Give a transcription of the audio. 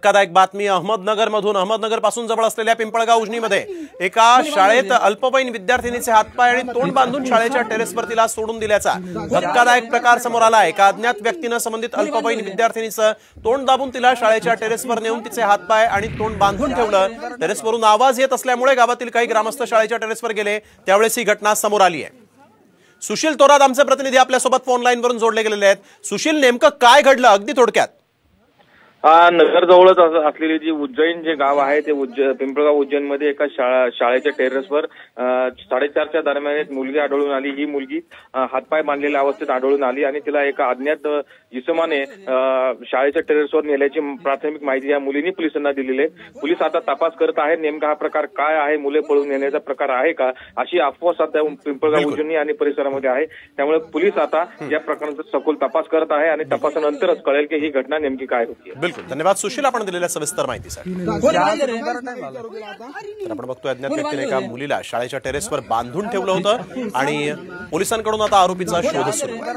धक्कादायक बातमी अहमदनगरमधून। अहमदनगरपासून जवळ असलेल्या पिंपळगाव उजनीमध्ये एका शाळेत अल्पवयीन विद्यार्थिनीचे हातपाय आणि तोंड बांधून शाळेच्या टेरेसवर तिला सोडून दिल्याचा धक्कादायक प्रकार समोर आला। एका अज्ञात व्यक्तीने संबंधित अल्पवयीन विद्यार्थिनीचं तोंड दाबून तिला शाळेच्या टेरेसवर नेऊन तिचे हातपाय आणि तोंड बांधून ठेवलं। टेरेसवरून आवाज येत असल्यामुळे गावातील काही ग्रामस्थ शाळेच्या टेरेसवर गेले, त्यावेळेस ही घटना समोर आली आहे। सुशील थोरात आमचे प्रतिनिधी आपल्यासोबत फोन लाईन वरून जोडले गेलेले आहेत। सुशील, नेमकं काय घडलं अगदी थोडक्यात? नगर जवळच असलेली जी उज्जैन जे गाव आहे ते पिंपळगाव उज्जैन मध्ये एका शाळेच्या टेरेसवर 4:30च्या दरम्यान एक मुलगी आढळून आली। ही मुलगी हातपाय बांधलेल्या अवस्थेत आढळून आली आणि तिला एका अज्ञात इसमाने शाळेच्या टेरेसवर नेल्याची प्राथमिक माहिती या मुलीने पोलिसांना दिलेली आहे। पोलीस आता तपास करत आहेत, नेमका हा प्रकार काय आहे, मुले पळून नेण्याचा प्रकार आहे का, अशी अफवा सध्या पिंपळगाव उज्जैन आणि परिसरामध्ये आहे। त्यामुळे पोलीस आता या प्रकरणाचा सखोल तपास करत आहे आणि तपासानंतरच कळेल की ही घटना नेमकी काय होती। धन्यवाद सुशील, आपण दिलेल्या सविस्तर माहितीसाठी। आपण बघतोय अज्ञात व्यक्तीने एका मुलीला शाळेच्या टेरेसवर बांधून ठेवलं होतं आणि पोलिसांकडून आता आरोपीचा शोध सुरू आहे।